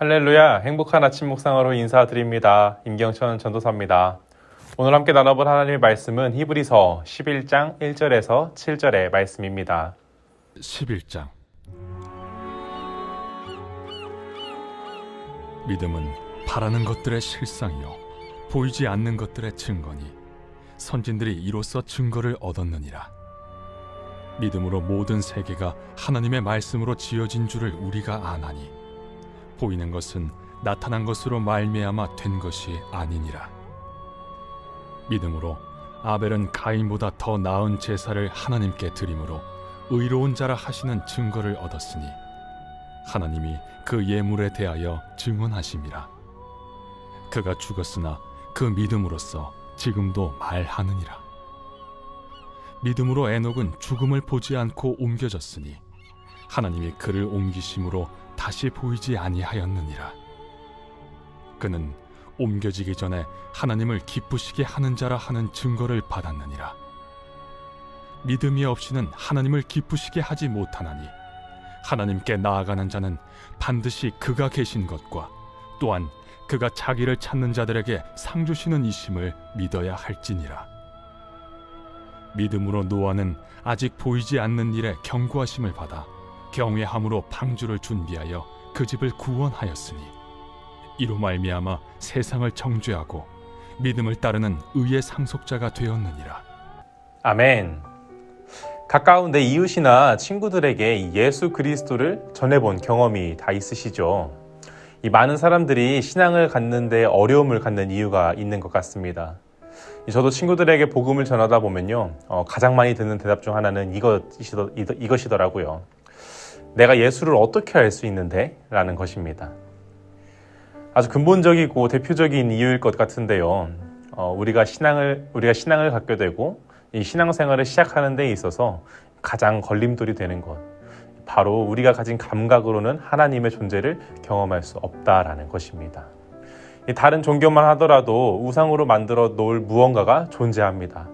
할렐루야, 행복한 아침 묵상으로 인사드립니다. 임경천 전도사입니다. 오늘 함께 나눠볼 하나님의 말씀은 히브리서 11장 1절에서 7절의 말씀입니다. 11장 믿음은 바라는 것들의 실상이요 보이지 않는 것들의 증거니 선진들이 이로써 증거를 얻었느니라. 믿음으로 모든 세계가 하나님의 말씀으로 지어진 줄을 우리가 아나니 보이는 것은 나타난 것으로 말미암아 된 것이 아니니라. 믿음으로 아벨은 가인보다 더 나은 제사를 하나님께 드림으로 의로운 자라 하시는 증거를 얻었으니 하나님이 그 예물에 대하여 증언하심이라. 그가 죽었으나 그 믿음으로써 지금도 말하느니라. 믿음으로 에녹은 죽음을 보지 않고 옮겨졌으니 하나님이 그를 옮기심으로 다시 보이지 아니하였느니라. 그는 옮겨지기 전에 하나님을 기쁘시게 하는 자라 하는 증거를 받았느니라. 믿음이 없이는 하나님을 기쁘시게 하지 못하나니 하나님께 나아가는 자는 반드시 그가 계신 것과 또한 그가 자기를 찾는 자들에게 상 주시는 이심을 믿어야 할지니라. 믿음으로 노아는 아직 보이지 않는 일에 경고하심을 받아 경외함으로 방주를 준비하여 그 집을 구원하였으니 이로 말미암아 세상을 정죄하고 믿음을 따르는 의의 상속자가 되었느니라. 아멘. 가까운 내 이웃이나 친구들에게 예수 그리스도를 전해본 경험이 다 있으시죠? 이 많은 사람들이 신앙을 갖는데 어려움을 갖는 이유가 있는 것 같습니다. 저도 친구들에게 복음을 전하다 보면요, 가장 많이 듣는 대답 중 하나는 이것이더라고요. 내가 예수를 어떻게 알 수 있는데? 라는 것입니다. 아주 근본적이고 대표적인 이유일 것 같은데요. 우리가 신앙을 갖게 되고 이 신앙생활을 시작하는 데 있어서 가장 걸림돌이 되는 것, 바로 우리가 가진 감각으로는 하나님의 존재를 경험할 수 없다라는 것입니다. 다른 종교만 하더라도 우상으로 만들어 놓을 무언가가 존재합니다.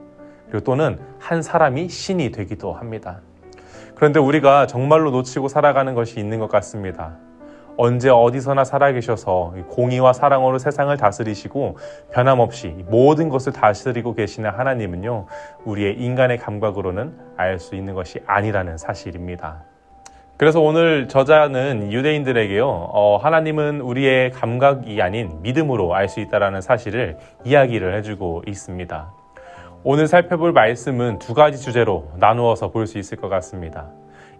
그리고 또는 한 사람이 신이 되기도 합니다. 그런데 우리가 정말로 놓치고 살아가는 것이 있는 것 같습니다. 언제 어디서나 살아계셔서 공의와 사랑으로 세상을 다스리시고 변함없이 모든 것을 다스리고 계시는 하나님은요, 우리의 인간의 감각으로는 알 수 있는 것이 아니라는 사실입니다. 그래서 오늘 저자는 유대인들에게요, 하나님은 우리의 감각이 아닌 믿음으로 알 수 있다는 사실을 이야기를 해주고 있습니다. 오늘 살펴볼 말씀은 두 가지 주제로 나누어서 볼 수 있을 것 같습니다.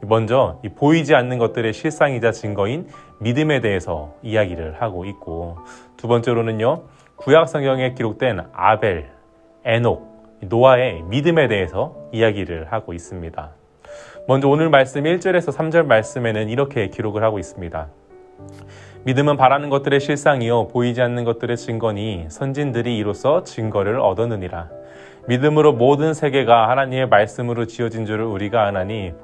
먼저 보이지 않는 것들의 실상이자 증거인 믿음에 대해서 이야기를 하고 있고, 두 번째로는요, 구약 성경에 기록된 아벨, 에녹, 노아의 믿음에 대해서 이야기를 하고 있습니다. 먼저 오늘 말씀 1절에서 3절 말씀에는 이렇게 기록을 하고 있습니다. 믿음은 바라는 것들의 실상이요 보이지 않는 것들의 증거니 선진들이 이로써 증거를 얻었느니라. 믿음으로 모든 세계가 하나님의 말씀으로 지어진 줄을 우리가 아나니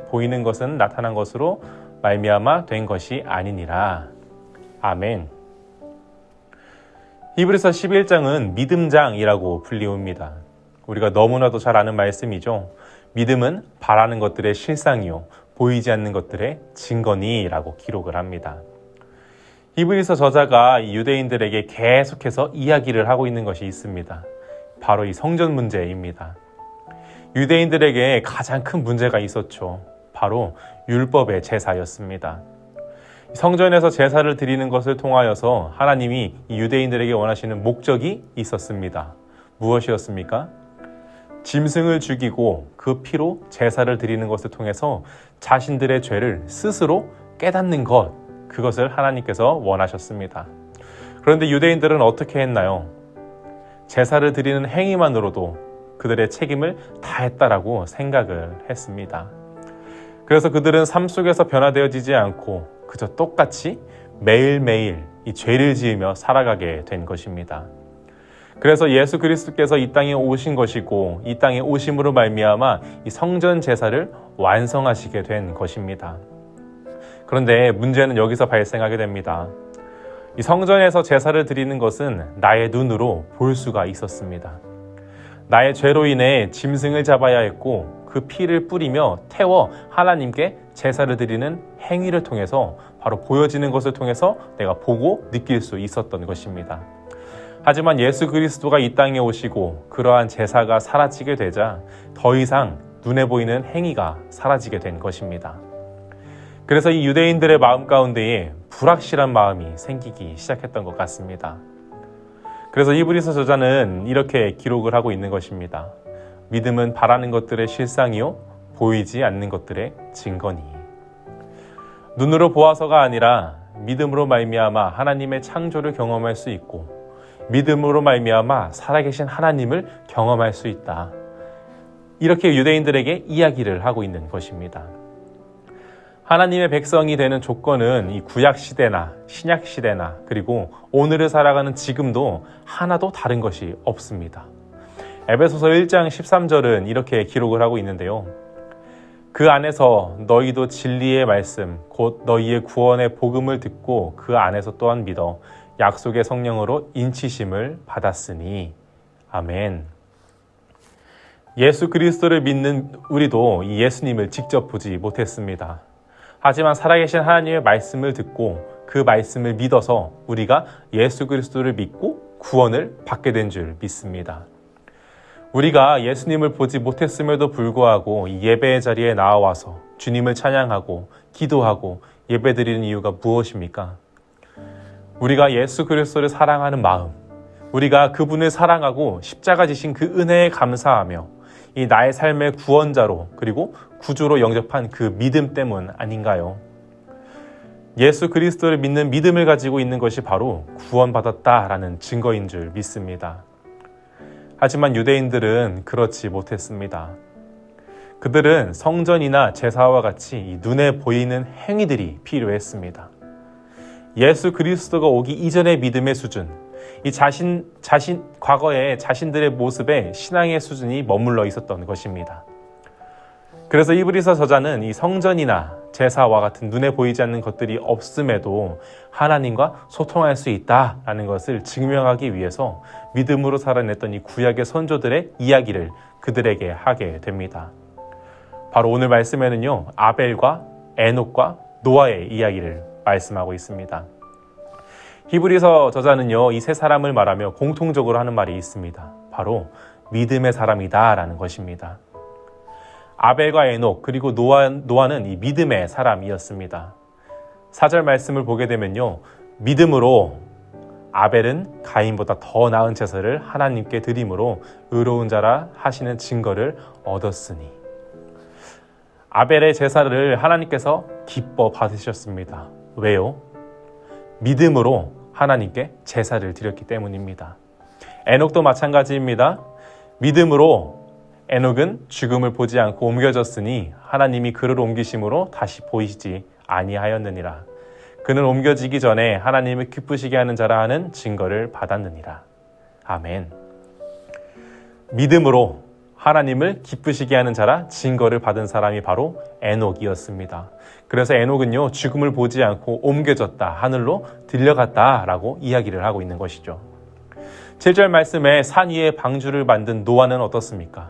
보이는 것은 나타난 것으로 말미암아 된 것이 아니니라. 아멘. 히브리서 11장은 믿음장이라고 불리웁니다. 우리가 너무나도 잘 아는 말씀이죠. 믿음은 바라는 것들의 실상이요 보이지 않는 것들의 증거니라고 기록을 합니다. 히브리서 저자가 유대인들에게 계속해서 이야기를 하고 있는 것이 있습니다. 바로 이 성전 문제입니다. 유대인들에게 가장 큰 문제가 있었죠. 바로 율법의 제사였습니다. 성전에서 제사를 드리는 것을 통하여서 하나님이 이 유대인들에게 원하시는 목적이 있었습니다. 무엇이었습니까? 짐승을 죽이고 그 피로 제사를 드리는 것을 통해서 자신들의 죄를 스스로 깨닫는 것, 그것을 하나님께서 원하셨습니다. 그런데 유대인들은 어떻게 했나요? 제사를 드리는 행위만으로도 그들의 책임을 다했다라고 생각을 했습니다. 그래서 그들은 삶 속에서 변화되어지지 않고 그저 똑같이 매일매일 이 죄를 지으며 살아가게 된 것입니다. 그래서 예수 그리스도께서 이 땅에 오신 것이고 이 땅에 오심으로 말미암아 이 성전 제사를 완성하시게 된 것입니다. 그런데 문제는 여기서 발생하게 됩니다. 이 성전에서 제사를 드리는 것은 나의 눈으로 볼 수가 있었습니다. 나의 죄로 인해 짐승을 잡아야 했고 그 피를 뿌리며 태워 하나님께 제사를 드리는 행위를 통해서 바로 보여지는 것을 통해서 내가 보고 느낄 수 있었던 것입니다. 하지만 예수 그리스도가 이 땅에 오시고 그러한 제사가 사라지게 되자 더 이상 눈에 보이는 행위가 사라지게 된 것입니다. 그래서 이 유대인들의 마음 가운데에 불확실한 마음이 생기기 시작했던 것 같습니다. 그래서 히브리서 저자는 이렇게 기록을 하고 있는 것입니다. 믿음은 바라는 것들의 실상이요 보이지 않는 것들의 증거니. 눈으로 보아서가 아니라 믿음으로 말미암아 하나님의 창조를 경험할 수 있고 믿음으로 말미암아 살아계신 하나님을 경험할 수 있다. 이렇게 유대인들에게 이야기를 하고 있는 것입니다. 하나님의 백성이 되는 조건은 이 구약 시대나 신약 시대나 그리고 오늘을 살아가는 지금도 하나도 다른 것이 없습니다. 에베소서 1장 13절은 이렇게 기록을 하고 있는데요. 그 안에서 너희도 진리의 말씀 곧 너희의 구원의 복음을 듣고 그 안에서 또한 믿어 약속의 성령으로 인치심을 받았으니 아멘. 예수 그리스도를 믿는 우리도 이 예수님을 직접 보지 못했습니다. 하지만 살아계신 하나님의 말씀을 듣고 그 말씀을 믿어서 우리가 예수 그리스도를 믿고 구원을 받게 된 줄 믿습니다. 우리가 예수님을 보지 못했음에도 불구하고 이 예배의 자리에 나와서 주님을 찬양하고 기도하고 예배드리는 이유가 무엇입니까? 우리가 예수 그리스도를 사랑하는 마음, 우리가 그분을 사랑하고 십자가 지신 그 은혜에 감사하며 이 나의 삶의 구원자로 그리고 구주로 영접한 그 믿음 때문 아닌가요? 예수 그리스도를 믿는 믿음을 가지고 있는 것이 바로 구원받았다라는 증거인 줄 믿습니다. 하지만 유대인들은 그렇지 못했습니다. 그들은 성전이나 제사와 같이 이 눈에 보이는 행위들이 필요했습니다. 예수 그리스도가 오기 이전의 믿음의 수준, 이 과거의 자신들의 모습에 신앙의 수준이 머물러 있었던 것입니다. 그래서 히브리서 저자는 이 성전이나 제사와 같은 눈에 보이지 않는 것들이 없음에도 하나님과 소통할 수 있다라는 것을 증명하기 위해서 믿음으로 살아냈던 이 구약의 선조들의 이야기를 그들에게 하게 됩니다. 바로 오늘 말씀에는요, 아벨과 에녹과 노아의 이야기를 말씀하고 있습니다. 히브리서 저자는요, 이 세 사람을 말하며 공통적으로 하는 말이 있습니다. 바로 믿음의 사람이다라는 것입니다. 아벨과 에녹 그리고 노아는 이 믿음의 사람이었습니다. 4절 말씀을 보게 되면요, 믿음으로 아벨은 가인보다 더 나은 제사를 하나님께 드림으로 의로운 자라 하시는 증거를 얻었으니. 아벨의 제사를 하나님께서 기뻐 받으셨습니다. 왜요? 믿음으로 하나님께 제사를 드렸기 때문입니다. 에녹도 마찬가지입니다. 믿음으로 에녹은 죽음을 보지 않고 옮겨졌으니 하나님이 그를 옮기심으로 다시 보이지 아니하였느니라. 그는 옮겨지기 전에 하나님을 기쁘시게 하는 자라 하는 증거를 받았느니라. 아멘. 믿음으로 하나님을 기쁘시게 하는 자라 증거를 받은 사람이 바로 에녹이었습니다. 그래서 에녹은요, 죽음을 보지 않고 옮겨졌다, 하늘로 들려갔다라고 이야기를 하고 있는 것이죠. 7절 말씀에 산 위에 방주를 만든 노아는 어떻습니까?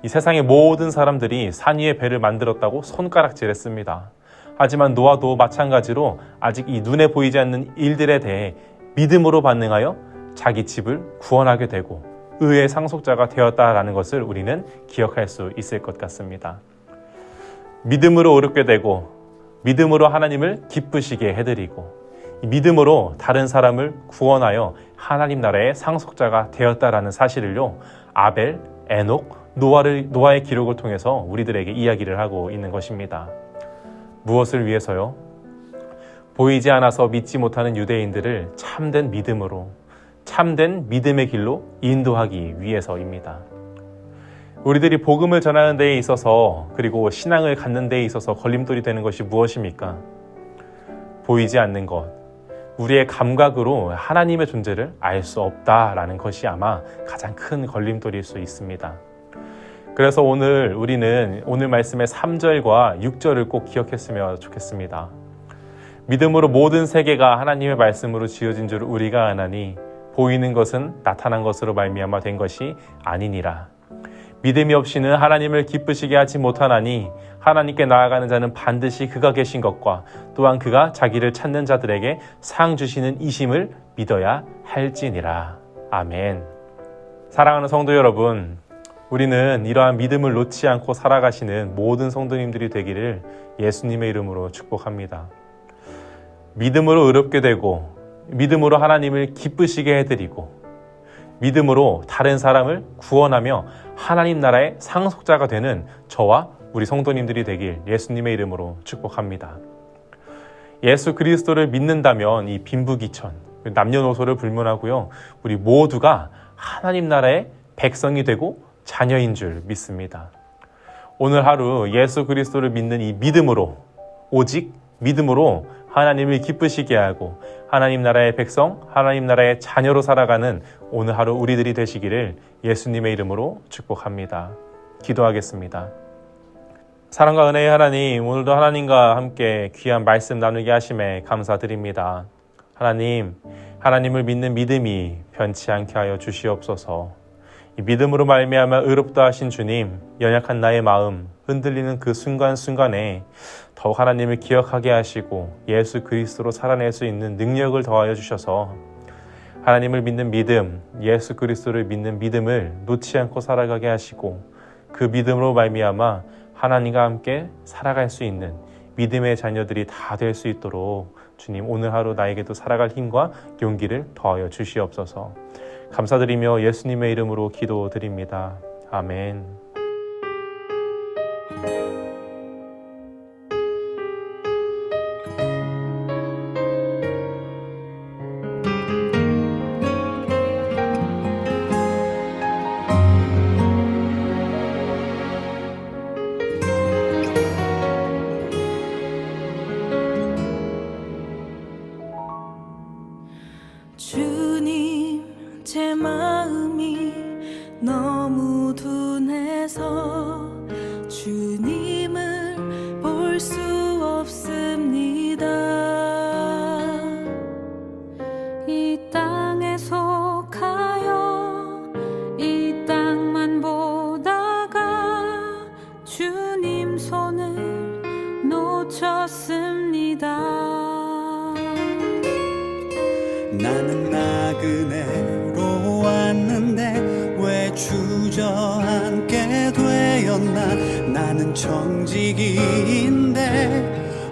이 세상의 모든 사람들이 산 위에 배를 만들었다고 손가락질했습니다. 하지만 노아도 마찬가지로 아직 이 눈에 보이지 않는 일들에 대해 믿음으로 반응하여 자기 집을 구원하게 되고 의의 상속자가 되었다라는 것을 우리는 기억할 수 있을 것 같습니다. 믿음으로 오르게 되고 믿음으로 하나님을 기쁘시게 해드리고 믿음으로 다른 사람을 구원하여 하나님 나라의 상속자가 되었다라는 사실을요, 아벨, 에녹, 노아의 기록을 통해서 우리들에게 이야기를 하고 있는 것입니다. 무엇을 위해서요? 보이지 않아서 믿지 못하는 유대인들을 참된 믿음으로, 참된 믿음의 길로 인도하기 위해서입니다. 우리들이 복음을 전하는 데에 있어서 그리고 신앙을 갖는 데에 있어서 걸림돌이 되는 것이 무엇입니까? 보이지 않는 것, 우리의 감각으로 하나님의 존재를 알 수 없다라는 것이 아마 가장 큰 걸림돌일 수 있습니다. 그래서 우리는 오늘 말씀의 3절과 6절을 꼭 기억했으면 좋겠습니다. 믿음으로 모든 세계가 하나님의 말씀으로 지어진 줄 우리가 아나니 보이는 것은 나타난 것으로 말미암아 된 것이 아니니라. 믿음이 없이는 하나님을 기쁘시게 하지 못하나니 하나님께 나아가는 자는 반드시 그가 계신 것과 또한 그가 자기를 찾는 자들에게 상 주시는 이심을 믿어야 할지니라. 아멘. 사랑하는 성도 여러분, 우리는 이러한 믿음을 놓지 않고 살아가시는 모든 성도님들이 되기를 예수님의 이름으로 축복합니다. 믿음으로 의롭게 되고 믿음으로 하나님을 기쁘시게 해드리고 믿음으로 다른 사람을 구원하며 하나님 나라의 상속자가 되는 저와 우리 성도님들이 되길 예수님의 이름으로 축복합니다. 예수 그리스도를 믿는다면 이 빈부귀천, 남녀노소를 불문하고요, 우리 모두가 하나님 나라의 백성이 되고 자녀인 줄 믿습니다. 오늘 하루 예수 그리스도를 믿는 이 믿음으로, 오직 믿음으로 하나님을 기쁘시게 하고 하나님 나라의 백성, 하나님 나라의 자녀로 살아가는 오늘 하루 우리들이 되시기를 예수님의 이름으로 축복합니다. 기도하겠습니다. 사랑과 은혜의 하나님, 오늘도 하나님과 함께 귀한 말씀 나누게 하심에 감사드립니다. 하나님, 하나님을 믿는 믿음이 변치 않게 하여 주시옵소서. 이 믿음으로 말미암아 의롭다 하신 주님, 연약한 나의 마음 흔들리는 그 순간순간에 더욱 하나님을 기억하게 하시고 예수 그리스도로 살아낼 수 있는 능력을 더하여 주셔서 하나님을 믿는 믿음, 예수 그리스도를 믿는 믿음을 놓지 않고 살아가게 하시고 그 믿음으로 말미암아 하나님과 함께 살아갈 수 있는 믿음의 자녀들이 다 될 수 있도록 주님, 오늘 하루 나에게도 살아갈 힘과 용기를 더하여 주시옵소서. 감사드리며 예수님의 이름으로 기도드립니다. 아멘. 주님, 제 마음이 너무 둔해서 주님을 볼 수 없습니다. 이 땅에 속하여 이 땅만 보다가 주님 손을 놓쳤습니다. 나는 나그네로 왔는데 왜 주저앉게 되었나. 나는 청지기인데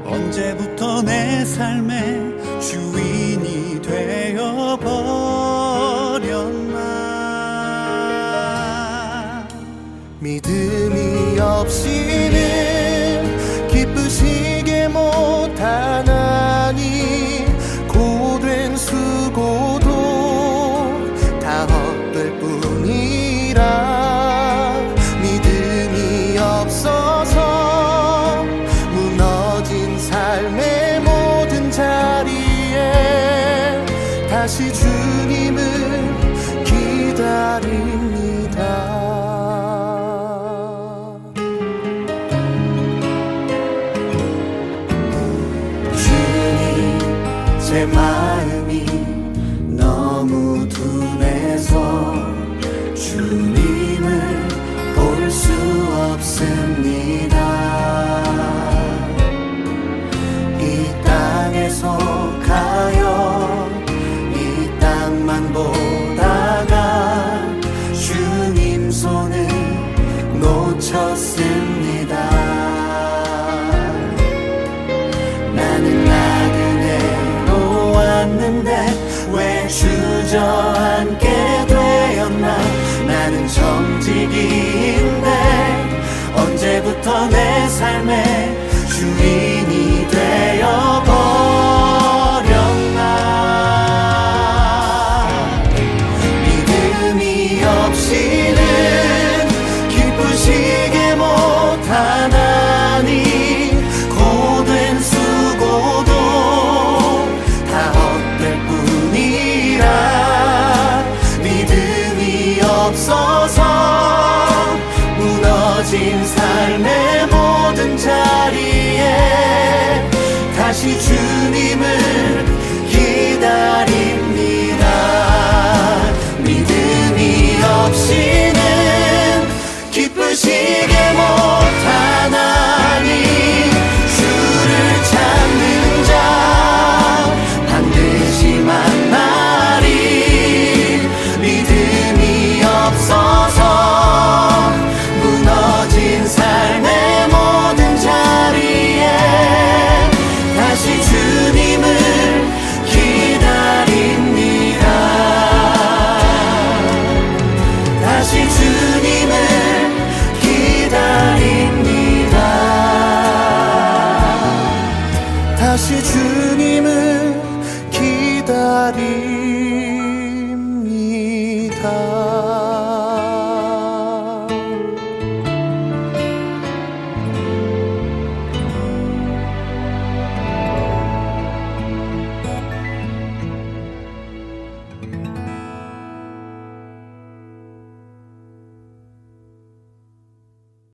언제부터 내 삶의 주인이 되어버렸나. 믿음이 없이는 기쁘시게 못하나니 고된 수고도 다 헛될 뿐이라. 믿음이 없어서 무너진 삶의 모든 자리에 다시 주님을 기다립니다. 제 마음이 너무 둔해서 주님을 볼 수 없습니다. 이 땅에 속하여 이 땅만 보다가 주님 손을 놓쳤습니다. 나는 나그네로 왔는데 왜 주저앉게 되었나. 나는 청지기인데 언제부터 내 삶의 주인이 되어버렸나. 믿음이 없이는 기쁘시게 못하나니 고된 수고도 다 헛될 뿐이라. 믿음이 없어서 무너진 삶의 모든 자리에 다시 주님을 기다립니다. 믿음이 없이는 자리